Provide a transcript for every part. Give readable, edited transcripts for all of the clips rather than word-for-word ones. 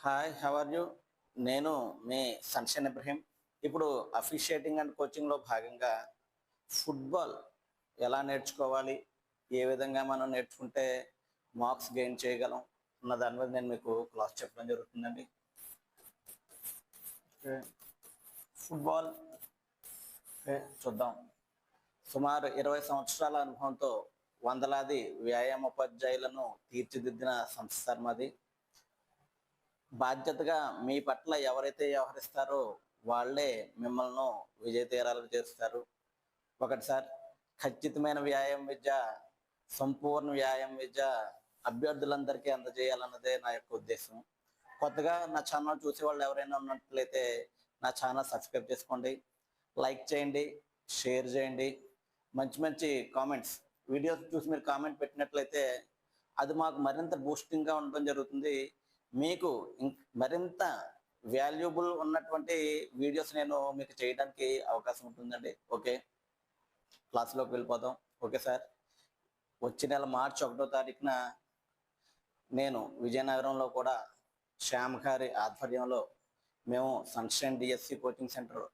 Hi, how are you? నేను మీ sunshine Ibrahim. ఇప్పుడు officiating and కోచింగ్లో భాగంగా ఫుట్బాల్ ఎలా నేర్చుకోవాలి, ఏ విధంగా మనం నేర్చుకుంటే మార్క్స్ గెయిన్ చేయగలం అన్న దాని మీద నేను మీకు క్లాస్ చెప్పడం జరుగుతుందండి. ఓకే, ఫుట్బాల్ చూద్దాం. సుమారు 20 సంవత్సరాల అనుభవంతో వందలాది వ్యాయామోపాధ్యాయులను తీర్చిదిద్దిన సంస్థ మాది. బాధ్యతగా మీ పట్ల ఎవరైతే వ్యవహరిస్తారో వాళ్ళే మిమ్మల్ని విజయ తీరాలకు చేస్తారు. ఒకటి సార్, ఖచ్చితమైన వ్యాయామం విద్య, సంపూర్ణ వ్యాయామం విద్య అభ్యర్థులందరికీ అందజేయాలన్నదే నా యొక్క ఉద్దేశం. కొత్తగా నా ఛానల్ చూసే వాళ్ళు ఎవరైనా ఉన్నట్లయితే నా ఛానల్ సబ్స్క్రైబ్ చేసుకోండి, లైక్ చేయండి, షేర్ చేయండి. మంచి మంచి కామెంట్స్, వీడియోస్ చూసి మీరు కామెంట్ పెట్టినట్లయితే అది మాకు మరింత బూస్టింగ్గా ఉండడం జరుగుతుంది. మీకు మరింత వాల్యుబుల్ ఉన్నటువంటి వీడియోస్ నేను మీకు చేయడానికి అవకాశం ఉంటుందండి. ఓకే, క్లాస్లోకి వెళ్ళిపోదాం. ఓకే సార్, వచ్చే నెల మార్చి 1వ తారీఖున నేను విజయనగరంలో కూడా శ్యామ్ గారి ఆధ్వర్యంలో మేము sunshine DSC coaching centre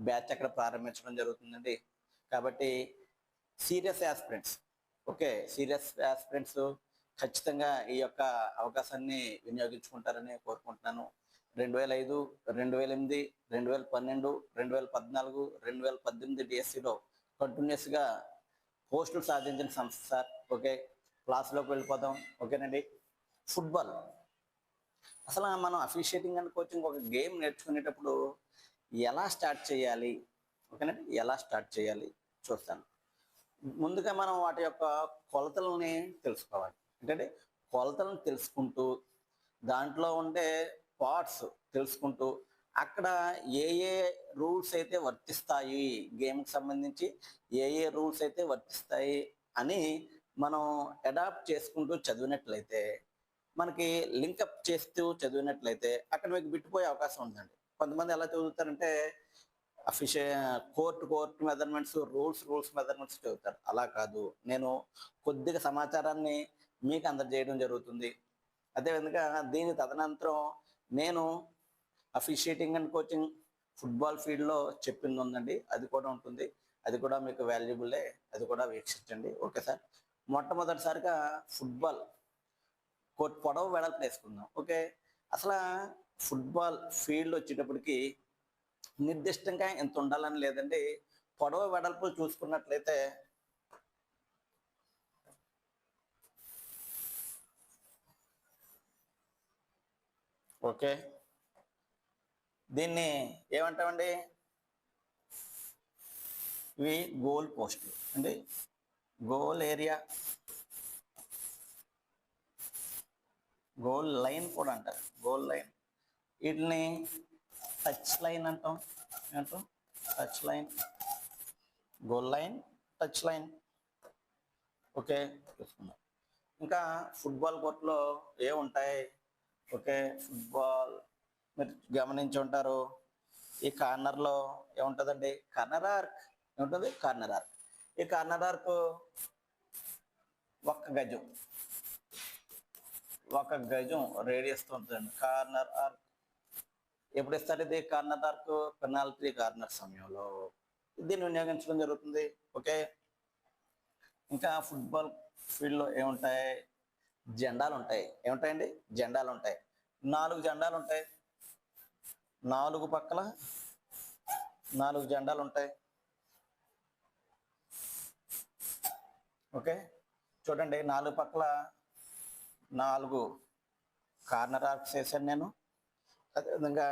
batch అక్కడ ప్రారంభించడం జరుగుతుందండి. కాబట్టి సీరియస్ యాస్పిరెంట్స్, సీరియస్ యాస్పిరెంట్స్ ఖచ్చితంగా ఈ యొక్క అవకాశాన్ని వినియోగించుకుంటారని కోరుకుంటున్నాను. 2005, 2008, 2012, 2014, 2018 డిఎస్సిలో కంటిన్యూస్గా పోస్టులు సాధించిన సంస్థ సార్. ఓకే, క్లాస్లోకి వెళ్ళిపోదాం. ఓకేనండి, ఫుట్బాల్ అసలు మనం అఫీషియేటింగ్ అండ్ కోచింగ్ ఒక గేమ్ నేర్చుకునేటప్పుడు ఎలా స్టార్ట్ చేయాలి, ఓకేనండి, ఎలా స్టార్ట్ చేయాలి చూస్తాను. ముందుగా మనం వాటి యొక్క కొలతలని తెలుసుకోవాలి. అంటే కొలతలను తెలుసుకుంటూ దాంట్లో ఉండే పార్ట్స్ తెలుసుకుంటూ అక్కడ ఏ ఏ రూల్స్ అయితే వర్తిస్తాయి, గేమ్కి సంబంధించి ఏ ఏ రూల్స్ అయితే వర్తిస్తాయి అని మనం అడాప్ట్ చేసుకుంటూ చదివినట్లయితే, మనకి లింకప్ చేస్తూ చదివినట్లయితే అక్కడ మీకు బిట్టుపోయే అవకాశం ఉందండి. కొంతమంది ఎలా చదువుతారంటే కోర్ట్ మెజర్మెంట్స్, రూల్స్ మెజర్మెంట్స్ చదువుతారు. అలా కాదు, నేను కొద్దిగా సమాచారాన్ని మీకు అందజేయడం జరుగుతుంది. అదేవిధంగా దీని తదనంతరం నేను అఫీషియేటింగ్ అండ్ కోచింగ్ ఫుట్బాల్ ఫీల్డ్లో చెప్పింది ఉందండి, అది కూడా ఉంటుంది. అది కూడా మీకు వాల్యుబుల్లే, అది కూడా వీక్షించండి. ఓకే సార్, మొట్టమొదటిసారిగా ఫుట్బాల్ కోర్ట్ పొడవు వెడల్పు వేసుకుందాం. ఓకే, అసలు ఫుట్బాల్ ఫీల్డ్ వచ్చేటప్పటికి నిర్దిష్టంగా ఎంత ఉండాలని లేదండి. పొడవు వెడల్పు చూసుకున్నట్లయితే ఓకే, దీన్ని ఏమంటామండి, ఇవి గోల్ పోస్ట్ అంటే గోల్ ఏరియా, గోల్ లైన్ కూడా అంటారు, గోల్ లైన్. వీటిని టచ్ లైన్ అంటాం. ఏమంటాం? Touch line, goal line, touch line. Okay, చూసుకుందాం. ఇంకా ఫుట్బాల్ కోర్టులో ఏముంటాయి? ఓకే, ఫుట్బాల్ మీరు గమనించి ఉంటారు, ఈ కార్నర్లో ఏముంటుందండి? Corner arc. ఏముంటుంది? Corner arc. ఈ కార్నర్ ఆర్క్ ఒక గజం రేడియస్తో ఉంటుందండి కార్నర్ ఆర్క్. ఎప్పుడు ఇస్తారు ఇది కార్నర్ ఆర్క్? పెనాల్టీ కార్నర్ సమయంలో దీన్ని వినియోగించడం జరుగుతుంది. ఓకే, ఇంకా ఫుట్బాల్ ఫీల్డ్లో ఏముంటాయి? జెండాలు ఉంటాయి. ఏముంటాయండి? జెండాలు ఉంటాయి. 4 జెండాలు ఉంటాయి. 4 పక్కల 4 జెండాలు ఉంటాయి. ఓకే, చూడండి, 4 పక్కల 4 కార్నర్ ఆర్క్స్ వేసాను నేను. అదేవిధంగా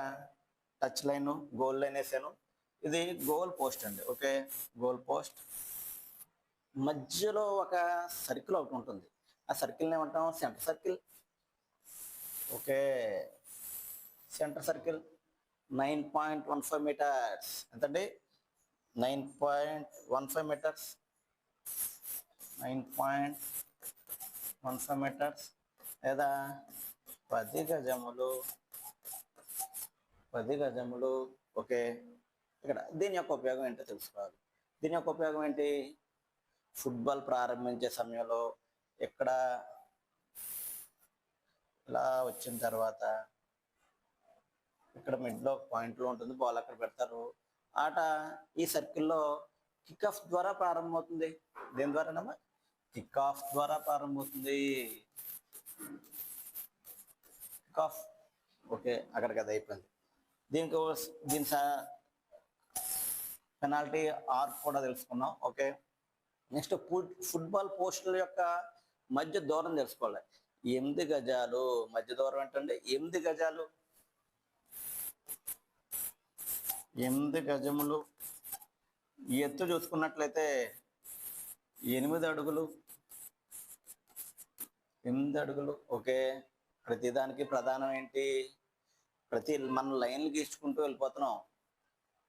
టచ్ లైన్, గోల్ లైన్ వేసాను. ఇది గోల్ పోస్ట్ అండి. ఓకే, గోల్ పోస్ట్ మధ్యలో ఒక సర్కిల్ ఒకటి ఉంటుంది. ఆ సర్కిల్ని ఏమంటాం? Centre circle. Okay, centre circle 9.15 metres. ఎంతండి? 9.15 మీటర్స్. 9.15 మీటర్స్ లేదా 10 గజములు. 10 గజములు. ఓకే, ఇక్కడ దీని యొక్క ఉపయోగం ఏంటో తెలుసుకోవాలి. దీని యొక్క ఉపయోగం ఏంటి? ఫుట్బాల్ ప్రారంభించే సమయంలో ఇక్కడ ఇలా వచ్చిన తర్వాత ఇక్కడ మిడ్లో పాయింట్లో ఉంటుంది, బాల్ అక్కడ పెడతారు. ఆట ఈ సర్కిల్లో కిక్ ఆఫ్ ద్వారా ప్రారంభమవుతుంది. దేని ద్వారానమ్మా? కిక్ ఆఫ్ ద్వారా ప్రారంభమవుతుంది. Kick of. ఓకే, అక్కడికి అది అయిపోయింది. దీని పెనాల్టీ ఆర్క్ కూడా తెలుసుకున్నాం. ఓకే, నెక్స్ట్ ఫుట్బాల్ పోస్టుల యొక్క మధ్య దూరం తెలుసుకోవాలి. 8 గజాలు మధ్య దూరం ఏంటండి? 8 గజాలు. 8 గజములు. ఎత్తు చూసుకున్నట్లయితే 8 అడుగులు. 8 అడుగులు. ఓకే, ప్రతిదానికి ప్రధానం ఏంటి? మనం లైన్లు గీసుకుంటూ వెళ్ళిపోతున్నాం.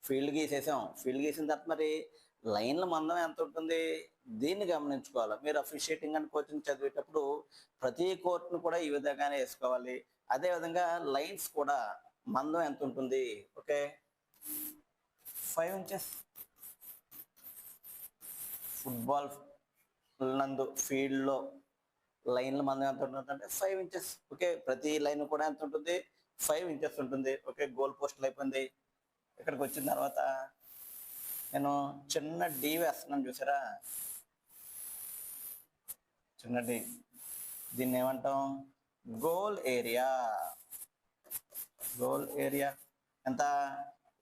ఫీల్డ్ గీసేసాం. ఫీల్డ్ గీసిన తర్వాత మరి లైన్ల మందం ఎంత ఉంటుంది? దీన్ని గమనించుకోవాలి. మీరు అఫిషియేటింగ్ అండ్ కోచింగ్ చదివేటప్పుడు ప్రతి కోర్టును కూడా ఈ విధంగానే వేసుకోవాలి. అదేవిధంగా లైన్స్ కూడా మందం ఎంత ఉంటుంది? Okay, 5 inches. ఫుట్బాల్ నందు ఫీల్డ్లో లైన్ల మందం ఎంత ఉంటుందంటే 5 inches. ఓకే, ప్రతి లైన్ కూడా ఎంత ఉంటుంది? 5 inches ఉంటుంది. ఓకే, గోల్ పోస్టులు అయిపోయింది. ఇక్కడికి వచ్చిన తర్వాత నేను చిన్న డి వేస్తున్నాను, చూసారా? చిన్న డి. దీన్ని ఏమంటాం? Goal area. గోల్ ఏరియా ఎంత?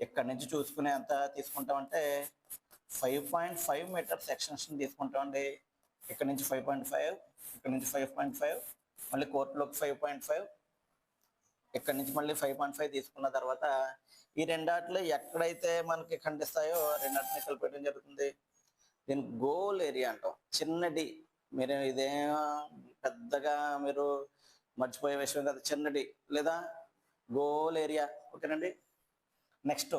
ఇక్కడి నుంచి చూసుకునే ఎంత తీసుకుంటామంటే 5.5 మీటర్ సెక్షన్స్ తీసుకుంటామండి. ఇక్కడ నుంచి 5.5, ఇక్కడ నుంచి 5.5, మళ్ళీ కోర్టులోకి 5.5, ఇక్కడ నుంచి మళ్ళీ 5.5 తీసుకున్న తర్వాత ఈ రెండాట్లు ఎక్కడైతే మనకి ఖండిస్తాయో రెండాటిని కలిపేయడం జరుగుతుంది. దీన్ని గోల్ ఏరియా అంటాం. చిన్నది. మీరు ఇదేం పెద్దగా మీరు మర్చిపోయే విషయం కదా, చిన్నది లేదా గోల్ ఏరియా. ఓకేనండి. నెక్స్ట్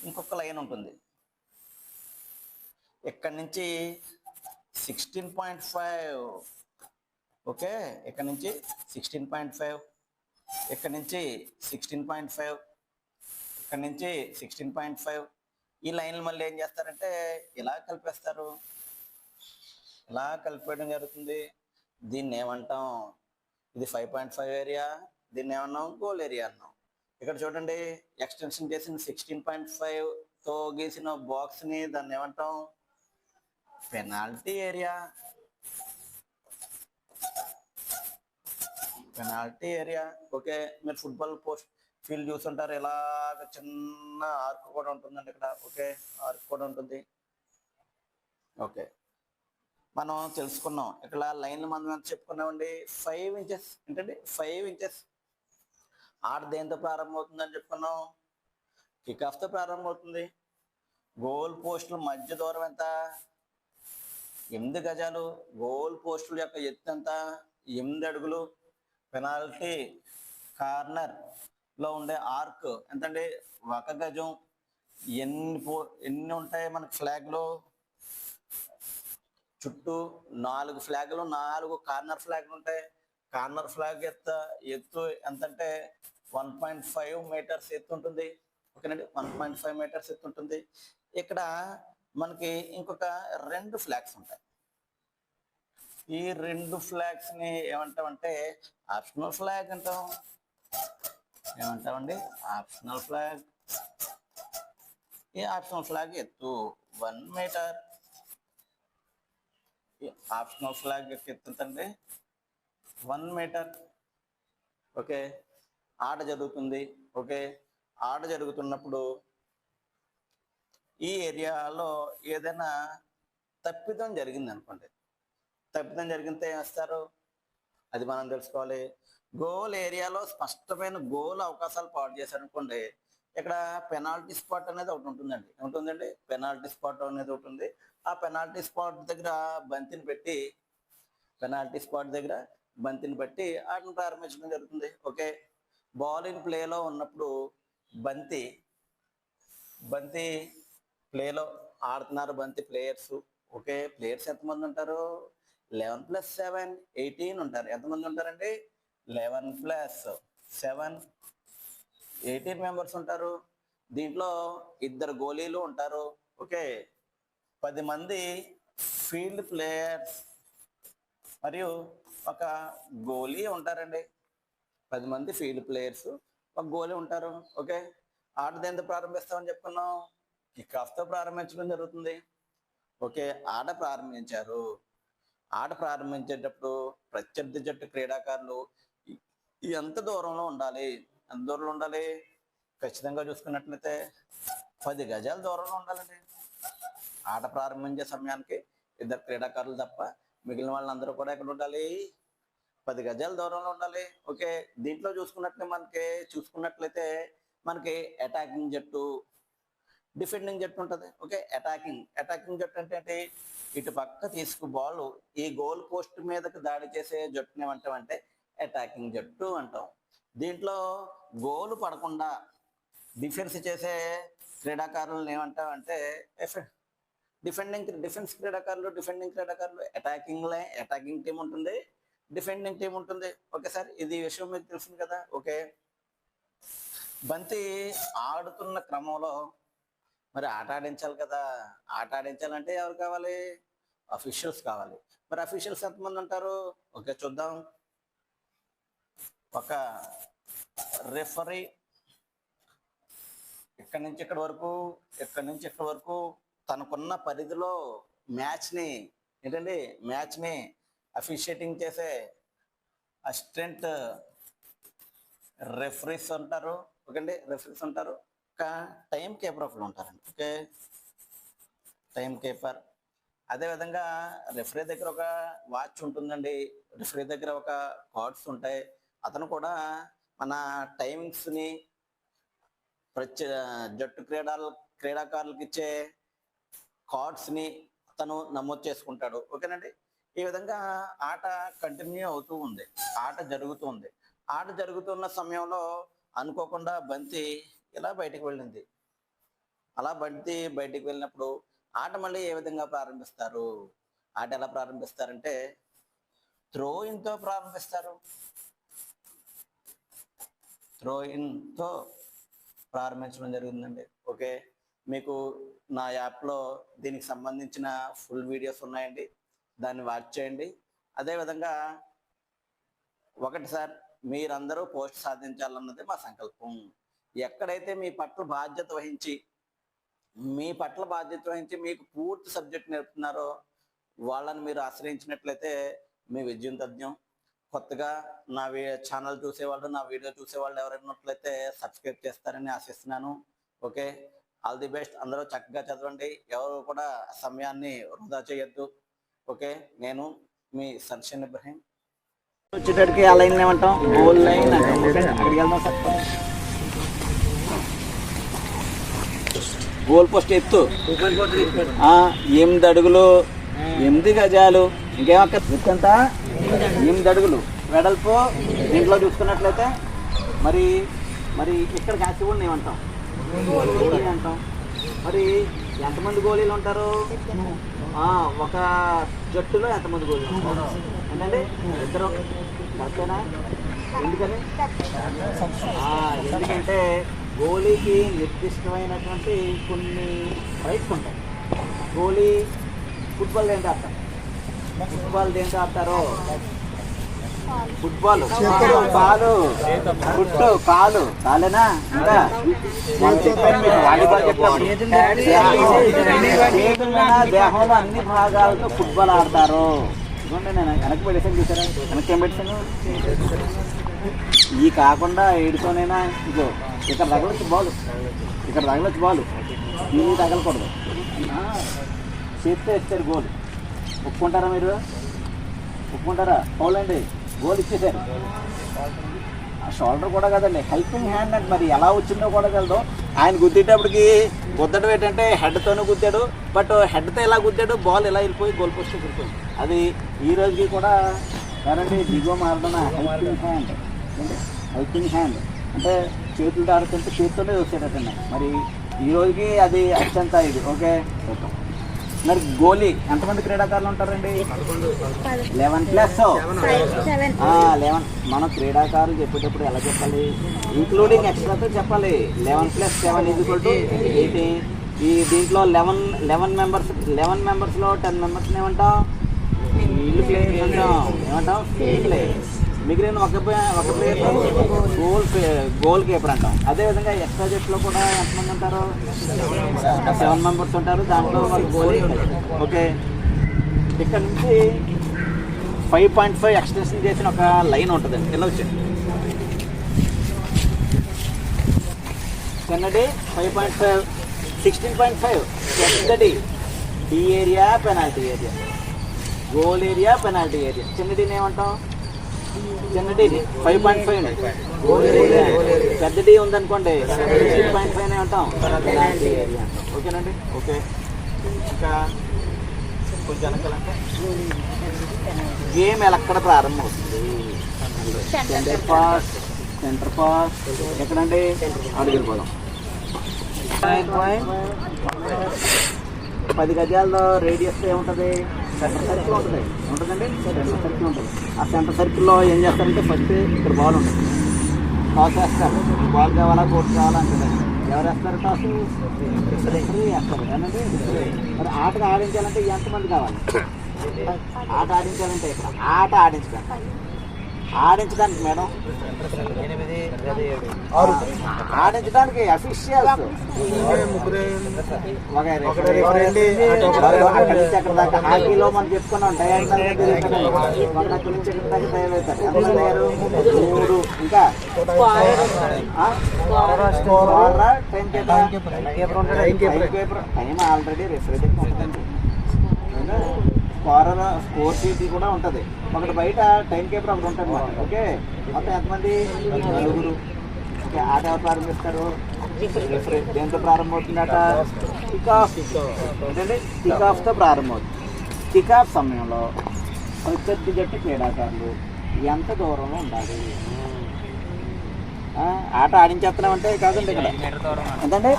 ఇంకొక లైన్ ఉంటుంది. ఇక్కడి నుంచి 16.5. ఓకే, ఇక్కడ నుంచి 16.5, ఇక్కడ నుంచి 16.5, ఇక్కడ నుంచి 16.5. ఈ లైన్లు మళ్ళీ ఏం చేస్తారంటే ఇలా కలిపేస్తారు. ఇలా కలిపేయడం జరుగుతుంది. దీన్ని ఏమంటాం? ఇది 5.5 ఏరియా. దీన్ని ఏమన్నాం? గోల్ ఏరియా అన్నాం. ఇక్కడ చూడండి, ఎక్స్టెన్షన్ చేసిన 16.5తో గీసిన బాక్స్ని దాన్ని ఏమంటాం? Penalty area. Penalty area. Okay, మీరు ఫుట్బాల్ పోస్ట్ ఫీల్డ్ చూస్తుంటారు, ఇలాగ చిన్న ఆర్క్ కూడా ఉంటుందండి ఇక్కడ. ఓకే, ఆర్క్ కూడా ఉంటుంది. ఓకే, మనం తెలుసుకున్నాం. ఇక్కడ లైన్ల మందం ఎంత చెప్పుకున్నామండి? 5 inches. ఏంటండి? 5 inches. ఆట దేంతో ప్రారంభమవుతుందని చెప్పుకున్నాం? కిక్ ఆఫ్తో ప్రారంభమవుతుంది. గోల్ పోస్టుల మధ్య దూరం ఎంత? 8 గజాలు. గోల్ పోస్టుల యొక్క ఎత్తు ఎంత? 8 అడుగులు. పెనాల్టీ కార్నర్ లో ఉండే ఆర్క్ ఎంతండి? 1 గజం. ఎన్ని ఉంటాయి మనకి ఫ్లాగ్ లో? చుట్టూ 4 ఫ్లాగులు, 4 కార్నర్ ఫ్లాగ్లు ఉంటాయి. కార్నర్ ఫ్లాగ్ ఎత్తు ఎంతంటే 1.5 మీటర్స్ ఎత్తు ఉంటుంది. ఓకేనండి, 1.5 మీటర్స్ ఎత్తు ఉంటుంది. ఇక్కడ మనకి ఇంకొక 2 ఫ్లాగ్స్ ఉంటాయి. ఈ 2 ఫ్లాగ్స్ ని ఏమంటామంటే ఆప్షనల్ ఫ్లాగ్ అంటాం. ఏమంటామండి? Optional flag. ఈ ఆప్షనల్ ఫ్లాగ్ ఎత్తు 1 మీటర్. ఈ ఆప్షనల్ ఫ్లాగ్ యొక్క ఎత్తు ఎంతండి? 1 మీటర్. ఓకే, ఆట జరుగుతుంది. ఓకే, ఆట జరుగుతున్నప్పుడు ఈ ఏరియాలో ఏదైనా తప్పిదం జరిగింది అనుకోండి. తప్పిదం జరిగితే ఏం వేస్తారు? అది మనం తెలుసుకోవాలి. గోల్ ఏరియాలో స్పష్టమైన గోల్ అవకాశాలు పాడు చేశారనుకోండి, ఇక్కడ పెనాల్టీ స్పాట్ అనేది ఒకటి ఉంటుందండి. ఏముంటుందండి? పెనాల్టీ స్పాట్ అనేది ఒకటి ఉంది. ఆ పెనాల్టీ స్పాట్ దగ్గర బంతిని పెట్టి ఆటను ప్రారంభించడం జరుగుతుంది. ఓకే, బౌలింగ్ ప్లేలో ఉన్నప్పుడు బంతి ప్లేలో ఆడుతున్నారు బంతి ప్లేయర్స్. ఓకే, ప్లేయర్స్ ఎంతమంది ఉంటారు? 11 + 7 18 ఉంటారు. ఎంతమంది ఉంటారండి? 11 + 7 18 మెంబర్స్ ఉంటారు. దీంట్లో 2 గోళీలు ఉంటారు. ఓకే, 10 మంది ఫీల్డ్ ప్లేయర్స్ మరియు 1 గోలీ ఉంటారండి. 10 మంది ఫీల్డ్ ప్లేయర్స్, ఒక గోలీ ఉంటారు. ఓకే, ఆట దేంతో ప్రారంభిస్తామని చెప్పుకున్నాం, కిక్ ఆఫ్ తో ప్రారంభించడం జరుగుతుంది. ఓకే, ఆట ప్రారంభించారు. ఆట ప్రారంభించేటప్పుడు ప్రత్యర్థి జట్టు క్రీడాకారులు ఎంత దూరంలో ఉండాలి? ఎంత దూరంలో ఉండాలి? ఖచ్చితంగా చూసుకున్నట్లయితే 10 గజాల దూరంలో ఉండాలండి. ఆట ప్రారంభించే సమయానికి 2 క్రీడాకారులు తప్ప మిగిలిన వాళ్ళందరూ కూడా ఎక్కడ ఉండాలి? 10 గజాల దూరంలో ఉండాలి. ఓకే, దీంట్లో చూసుకున్నట్లయితే మనకి అటాకింగ్ జట్టు, డిఫెండింగ్ జట్టు ఉంటుంది. ఓకే, అటాకింగ్ జట్టు అంటే ఇటు పక్క తీసుకు బాల్ ఈ గోల్ పోస్ట్ మీదకి దాడి చేసే జట్టుని ఏమంటామంటే అటాకింగ్ జట్టు అంటాం. దీంట్లో గోలు పడకుండా డిఫెన్స్ చేసే క్రీడాకారులను ఏమంటామంటే డిఫెన్స్ క్రీడాకారులు. అటాకింగ్ టీం ఉంటుంది, డిఫెండింగ్ టీం ఉంటుంది. ఓకే సార్, ఇది విషయం మీకు తెలుస్తుంది కదా. ఓకే, బంతి ఆడుతున్న క్రమంలో మరి ఆట ఆడించాలి కదా. ఆట ఆడించాలంటే ఎవరు కావాలి? అఫీషియల్స్ కావాలి. మరి అఫీషియల్స్ ఎంతమంది ఉంటారు? ఓకే, చూద్దాం. ఒక రెఫరీ ఇక్కడి నుంచి ఇక్కడి వరకు తనకున్న పరిధిలో మ్యాచ్ని అఫీషియేటింగ్ చేసే అసిస్టెంట్ రెఫరీస్ ఉంటారు. ఓకే అండి, రెఫరీస్ ఉంటారు. ఒక టైం కీపర్ ఒకరు ఉంటారండి. Okay, time keeper. అదేవిధంగా రెఫరీ దగ్గర ఒక వాచ్ ఉంటుందండి, రెఫరీ దగ్గర ఒక కార్డ్స్ ఉంటాయి. అతను కూడా మన టైమింగ్స్ని జట్టు క్రీడాకారులకు ఇచ్చే కార్డ్స్ని అతను నమోదు చేసుకుంటాడు. ఓకేనండి, ఈ విధంగా ఆట కంటిన్యూ అవుతూ ఉంది, ఆట జరుగుతున్న సమయంలో అనుకోకుండా బంతి ఇలా బయటికి వెళ్ళింది. అలా బంతి బయటికి వెళ్ళినప్పుడు ఆట మళ్ళీ ఏ విధంగా ప్రారంభిస్తారు? ఆట ఎలా ప్రారంభిస్తారంటే త్రోయిన్తో ప్రారంభిస్తారు. త్రోయిన్తో ప్రారంభించడం జరుగుతుందండి. ఓకే, మీకు నా యాప్లో దీనికి సంబంధించిన ఫుల్ వీడియోస్ ఉన్నాయండి, దాన్ని వాచ్ చేయండి. అదేవిధంగా ఒకటి సార్, మీరందరూ పోస్ట్ సాధించాలన్నది మా సంకల్పం. ఎక్కడైతే మీ పట్ల బాధ్యత వహించి మీకు పూర్తి సబ్జెక్ట్ నేర్పుతున్నారో వాళ్ళని మీరు ఆశ్రయించినట్లయితే మీ విజయం తథ్యం. కొత్తగా నా ఛానల్ చూసేవాళ్ళు, నా వీడియో చూసేవాళ్ళు ఎవరైనా ఉన్నట్లయితే సబ్స్క్రైబ్ చేస్తారని ఆశిస్తున్నాను. Okay, all the best. అందరూ చక్కగా చదవండి, ఎవరు కూడా సమయాన్ని వృధా చేయొద్దు. ఓకే, నేను మీ సర్షన్ ఇబ్రహీం. వచ్చేటడికి ఆ లైన్ ఏమంటాం? గోల్ లైన్ అంటాం. అక్కడికి వెళ్దాం సార్. గోల్ పోస్ట్ ఎత్తు 8 అడుగులు 8 గజాలు. ఇంకేమక్క ఎంత? 8 అడుగులు వెడల్పు. దీంట్లో చూసుకున్నట్లయితే మరి ఇక్కడ కాసివుడిని ఏమంటాం? గోళీ అంటాం. మరి ఎంతమంది గోళీలు ఉంటారు? ఒక జట్టులో ఎంతమంది గోళీలు ఉంటారు? ఏంటండి? 2. కరెక్టేనా? ఎందుకంటే గోళీకి నిర్దిష్టమైనటువంటి కొన్ని రైట్స్ ఉంటాయి. గోళీ ఫుట్బాల్ దేంతో ఆడతారో ఫుట్బాల్ కాలు ఫుట్ కాలు కాలేనా? ఇంకా వాలీబాల్ చెప్తాను. దేహంలో అన్ని భాగాలతో ఫుట్బాల్ ఆడతారు. ఇదిగోండి, నేను వెనక్కి పెట్టేసాను, చూసారా? వెనక్కి ఏం పెట్టాను? ఈ కాకుండా ఏడుతోనైనా ఇదో ఇక్కడ తగలొచ్చు బాలు, ఇది తగలకూడదు. చేస్తే ఇస్తారు గోల్. ఒప్పుకుంటారా మీరు? అవునండి, గోల్ ఇచ్చేసారు. షోల్డర్ కూడా కదండి, హెల్పింగ్ హ్యాండ్ అంటే మరి ఎలా వచ్చిందో కూడా తెలదు. ఆయన గుద్దేటప్పటికి గుద్దడం ఏంటంటే హెడ్తోనే గుద్దాడు. బట్ హెడ్తో ఎలా గుద్దాడు, బాల్ ఎలా వెళ్ళిపోయి గోల్ పోస్ట్ వెళ్ళిపోయింది. అది ఈ రోజుకి కూడా కదండి దిగువ మారడం హెల్పింగ్ హ్యాండ్ అంటే చేతులతో ఆడుతుంటే చేతితోనే వచ్చేటట్టండి. మరి ఈ రోజుకి అది అత్యంత ఇది. ఓకే, మరి గోలీ ఎంతమంది క్రీడాకారులు ఉంటారండి? 11+11. మనం క్రీడాకారులు చెప్పేటప్పుడు ఎలా చెప్పాలి? ఇంక్లూడింగ్ ఎక్స్ట్రాతో చెప్పాలి. 11+7 = 18. ఈ దీంట్లో 11 మెంబర్స్లో 10 మెంబర్స్ని ఏమంటాం? ఫీల్డ్ ప్లేయర్స్ అంటాం. ఏమంటాం? Field players. మిగిలిన ఒక ప్లేయర్ గోల్ కీపర్ అంటాం. అదేవిధంగా ఎక్స్ట్రా జట్లో కూడా ఎంతమంది ఉంటారు? 7 మెంబర్స్ ఉంటారు. దాంట్లో వాళ్ళు గోల్. ఓకే, ఇక్కడ నుంచి 5.5 ఎక్స్టెన్షన్ చేసిన ఒక లైన్ ఉంటుందండి. ఇలా వచ్చేది చిన్నది 5.5, 16.5 పెద్దది D area, penalty area, goal area, penalty area. చిన్నదిని ఏమంటాం? చిన్నది 5.5 గోల్ ఏరియా. పెద్దది ఉందనుకోండి 16.5 ఏమంటాం? పెనాల్టీ ఏరియా అంటాం. ఓకేనండి. ఓకే, ఇంకా కొంచెం వెనకాలంటే గేమ్ ఎక్కడ ప్రారంభమవుతుంది? సెంటర్ పాస్ ఎక్కడండి? అడుగులు పోదాం. 10 గజాల్లో రేడియస్ ఏముంటుంది? సెంటర్ సర్కిల్ ఉంటుంది. ఉంటుందండి, సెంటర్ సర్కిల్ ఉంటుంది. ఆ సెంటర్ సర్కిల్లో ఏం చేస్తారంటే ఫస్ట్ ఇక్కడ బాల్ ఉంటుంది. టాస్ వేస్తారు. బాల్ కావాలా, కోర్టు కావాలా అంటే ఎవరు వేస్తారు? టాస్ వేస్తారు కానండి. మరి ఆటగా ఆడించాలంటే ఎంతమంది కావాలి? ఆట ఆడించాలంటే ఇక్కడ ఆట ఆడించడానికి మేడం ఆడించడానికి అఫీషియల్స్ అక్కడ దాకా హాకీలో మనం చెప్పుకున్నాం డయాగ్నల్ నుంచి దాకా తయారవుతారు. ఎంతమంది అయ్యారు? 3. ఇంకా టైం ఆల్రెడీ రిఫ్రెషింగ్ ఉంటుందండి. స్కోర్ షీట్ కూడా ఉంటుంది. ఒకటి బయట టైం కీపర్ ఒకటి ఉంటుంది అన్నమాట. ఓకే, మొత్తం ఎంతమంది? 4. ఓకే, ఆట ఎవరు ప్రారంభిస్తారు? దేంతో ప్రారంభమవుతుంది ఆట? Kick of. ఏంటంటే కిక్ ఆఫ్తో ప్రారంభమవుతుంది. కిక్ ఆఫ్ సమయంలో ప్రత్యర్థి జట్టు క్రీడాకారులు ఎంత దూరంలో ఉండాలి? ఆట ఆడించేస్తున్నామంటే కాదండి, ఇక్కడ ఎంతండి?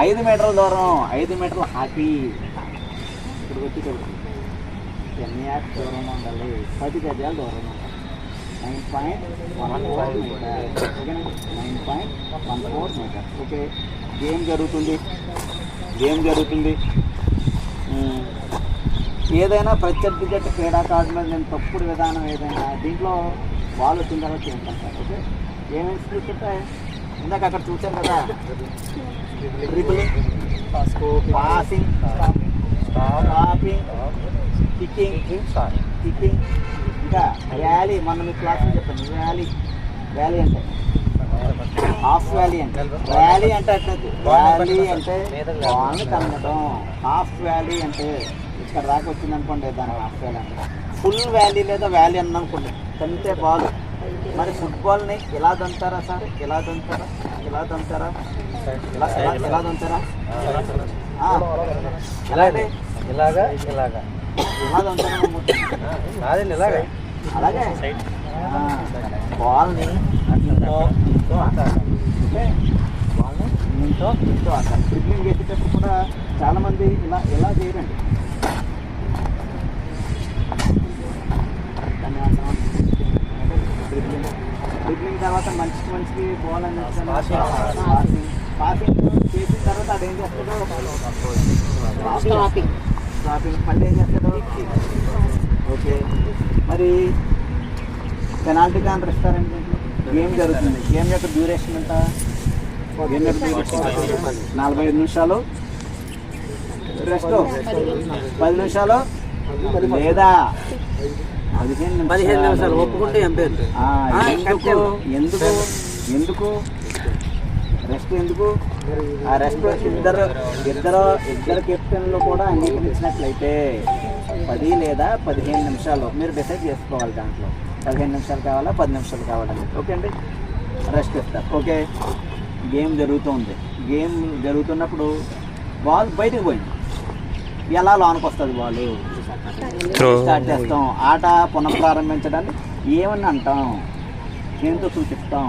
5 మీటర్ల దూరం. 5 మీటర్ల హాకీ. ఇక్కడికి వచ్చి 10 యార్డ్స్ దూరంలో ఉండాలి. 10 గజాల దూరంలో ఉండాలి. 9.14 మీటర్. ఓకేనా? 9.14 మీటర్. ఓకే, గేమ్ జరుగుతుంది. ఏదైనా ప్రత్యర్థి జట్టు క్రీడాకారుల మీద నేను తప్పుడు విధానం ఏదైనా దీంట్లో బాల్ వచ్చిన తర్వాత చేస్తాను సార్. ఓకే, ఏమేమి చూస్తుంటే ఇందాక అక్కడ చూశాను కదా, డ్రిబ్లింగ్, పాసింగ్, స్టాపింగ్, కిక్కింగ్, ఇంకా ర్యాలీ. మనం మీ క్లాస్లో చెప్పండి. ర్యాలీ అంటే హాఫ్ వ్యాలీ అంటే. ర్యాలీ అంటే ర్యాలీ అంటే బాల్ని తన్నడం. హాఫ్ వ్యాలీ అంటే ఇక్కడ దాకా వచ్చింది అనుకోండి, దాని హాఫ్ వ్యాలీ అంటే. ఫుల్ వ్యాలీ లేదా వ్యాలీ అన్న అనుకోండి, తంతే బాల్. మరి ఫుట్బాల్ని ఎలా దంతారా సార్? ఎలా దంతారా? ఎలా దంతారా? ఎలాగే ఇలాగా అలాగే బాల్ని ఇంతో ఆడతారు. బాల్ని ఇంతో ఆడతారు. డ్రిబ్లింగ్ చేసేటప్పుడు కూడా చాలామంది ఇలా చేయరండి. డ్రిబ్లింగ్ తర్వాత మనిషికి బాల్ అనేది పాసింగ్ చేసిన తర్వాత అది ఏం చేస్తాడో స్టాపింగ్, మళ్ళీ ఏం చేస్తాడో. ఓకే, మరి పెనాల్టీ కాన్ రెస్టారెంట్ గేమ్ జరుగుతుంది. గేమ్ యొక్క డ్యూరేషన్ ఎంత? గేమ్ యొక్క డ్యూరేషన్ 45 నిమిషాలు. రెస్ట్ 10 నిమిషాలు లేదా 15 నిమిషాలు. ఒప్పుకుంటే ఎందుకు రెస్ట్? ఎందుకు ఆ రెస్ట్? ఇద్దరు కెప్టెన్లు కూడా అంగీకరించినట్లయితే 10 లేదా 15 నిమిషాలు మీరు డిసైడ్ చేసుకోవాలి. దాంట్లో 15 నిమిషాలు కావాలా, 10 నిమిషాలు కావాలని. ఓకే అండి, రెస్ట్ ఇస్తారు. ఓకే, గేమ్ జరుగుతుంది. గేమ్ జరుగుతున్నప్పుడు బాల్ బయటకు పోయింది. ఎలా లోనికి వస్తుంది బాల్? స్టార్ట్ చేస్తాం. ఆట పునఃప్రారంభించడానికి ఏమని అంటాం? దేంతో సూచిస్తాం?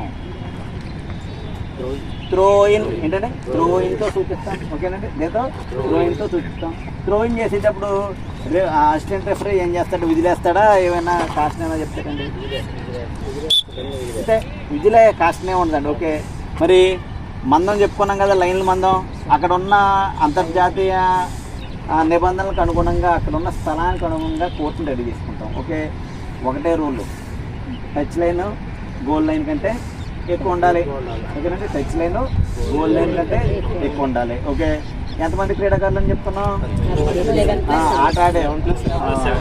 త్రోయిన్. ఏంటంటే త్రోయిన్తో సూచిస్తాం. ఓకేనండి, లేదా త్రోయిన్తో సూచిస్తాం. త్రోయిన్ చేసేటప్పుడు అసిస్టెంట్ రెఫరీ ఏం చేస్తాడు? విజిలేస్తాడా? ఏమైనా కాస్ట్ ఏమైనా చెప్తాడండి? అంటే విజిలే, కాస్ట్నే ఉండదండి. ఓకే, మరి మందం చెప్పుకున్నాం కదా, లైన్ల మందం. అక్కడ ఉన్న అంతర్జాతీయ నిబంధనలకు అనుగుణంగా, అక్కడ ఉన్న స్థలానికి అనుగుణంగా కోర్టును రెడీ చేసుకుంటాం. ఓకే, ఒకటే rule. Touch line goal line కంటే ఎక్కువ ఉండాలి. ఓకేనండి, టచ్ లైన్ గోల్ లైన్ కంటే ఎక్కువ ఉండాలి. ఓకే, ఎంతమంది క్రీడాకారులు అని చెప్తున్నాం? ఆట ఆడే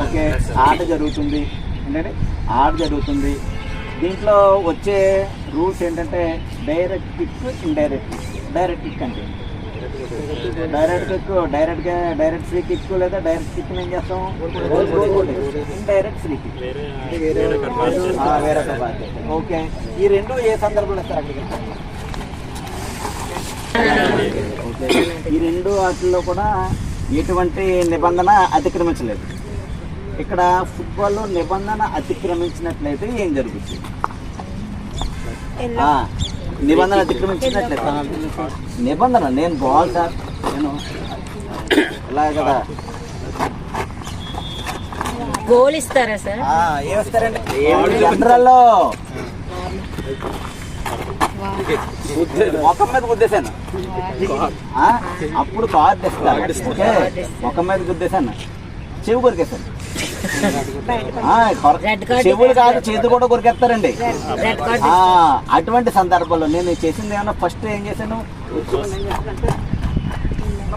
ఓకే, ఆట జరుగుతుంది ఏంటంటే ఆట జరుగుతుంది. దీంట్లో వచ్చే రూల్స్ ఏంటంటే direct kick, indirect kick. Direct kick అంటే డైరెక్ట్ ఫ్రీ కిక్ లేదా డైరెక్ట్ కిక్ ఏం చేస్తాం? ఇండైరెక్ట్ ఫ్రీ కిక్ వేరొక బాధ్యత. ఓకే, ఈ రెండు ఏ సందర్భంలో ఇస్తారు అక్కడికి? ఓకే, ఈ రెండు వాటిల్లో కూడా ఎటువంటి నిబంధన అతిక్రమించలేదు. ఇక్కడ ఫుట్బాల్లో నిబంధన అతిక్రమించినట్లయితే ఏం జరుగుతుంది? నిబంధన అతిక్రమించినట్లయితే నిబంధన నేను బాల్ సార్ నేను ఇలా కదా గోల్ ఇస్తారా సార్? ఏమిస్తారండి జనరల్లో ముఖం మీద గుద్దేశాను, అప్పుడు కార్డు ఇస్తాను. ఓకే, ముఖం మీద గుద్దేశాను, చెవి కొరికేశాను. చెవులు కాదు, చేతులు కూడా కొరికేస్తారండి. అటువంటి సందర్భంలో నేను చేసింది ఏమన్నా ఫస్ట్ ఏం చేశాను,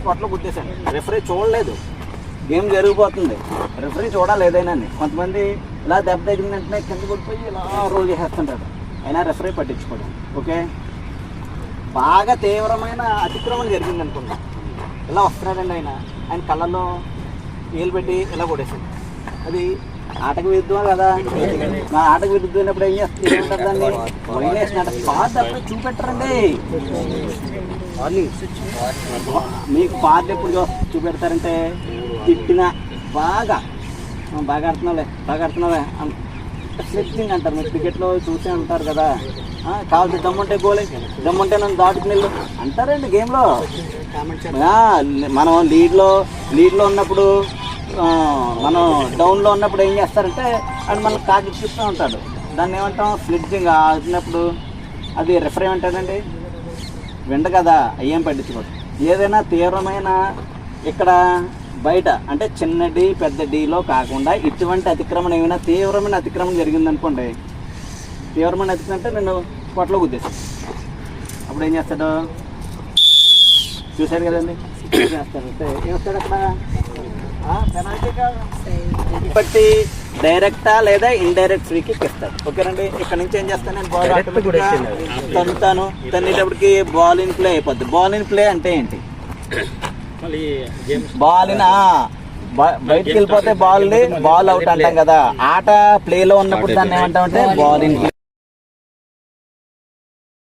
పొట్టలో గుద్దేశాను. రెఫరీ చూడలేదు, గేమ్ జరిగిపోతుంది, రెఫరీ చూడాలి ఏదైనా. కొంతమంది ఇలా దెబ్బ తగిలిన వెంటనే కింద కొడిపోయి ఇలా రోల్ చేసేస్తుంటారు, అయినా రెఫరీ పట్టించుకోవడం. ఓకే, బాగా తీవ్రమైన అతిక్రమణ జరిగింది అనుకుంటా. ఇలా వస్తున్నాడండి ఆయన కళ్ళల్లో ఏలు పెట్టి ఇలా కొడేసాడు. అది ఆటకు విరుద్ధమా కదా? నా ఆటకు విరుద్ధమైనప్పుడు ఏం చేస్తారు? దాన్ని వైలేషన్ పార్ట్ అప్పుడు చూపెట్టరండి. మీకు పార్ట్ ఎప్పుడు చూపెడతారంటే తిట్టిన బాగా ఆడుతున్నావే స్లిప్పింగ్ అంటారు. మీరు క్రికెట్లో చూసే ఉంటారు కదా, కావాలి దమ్ముంటే గోలే, దమ్ముంటే నన్ను దాటుకుని వెళ్ళు అంటారండి గేమ్లో. మనం లీడ్లో ఉన్నప్పుడు, మనం డౌన్లో ఉన్నప్పుడు ఏం చేస్తారంటే అది మనకు కాకి చూస్తూ ఉంటాడు. దాన్ని ఏమంటాం? స్లిడ్జింగ్ ఆడినప్పుడు అది రెఫరీ ఏమంటాడండి? విండ కదా, అయ్యేం పట్టించుకోడు. ఏదైనా తీవ్రమైన ఇక్కడ బయట అంటే చిన్న డి పెద్ద డీలో కాకుండా ఇటువంటి అతిక్రమణ ఏమైనా తీవ్రమైన అతిక్రమణ జరిగిందనుకోండి, తీవ్రమైన అతిక్రమణ అంటే నేను పొట్టలో గుద్దేశాను. అప్పుడు ఏం చేస్తాడు? చూశాడు కదండి, చేస్తాడు. ఏమొస్తాడు అక్కడ? బట్టి డైరెక్టా లేదా ఇండైరెక్ట్ ఫ్రీ కిక్ ఇస్తాడు. ఓకేనండి, ఇక్కడ నుంచి ఏం చేస్తాను నేను? బాల్ తన్నుతాను, తన్నేటప్పటికి బాల్ ఇన్ ప్లే అయిపోద్ది. బాల్ ఇన్ ప్లే అంటే ఏంటి? బాల్ ఇన్ బయటికి వెళ్ళిపోతే బాల్ అవుట్ అంటాం కదా. ఆట ప్లేలో ఉన్నప్పుడు దాన్ని ఏమంటామంటే బాల్ ఇన్ ప్లే.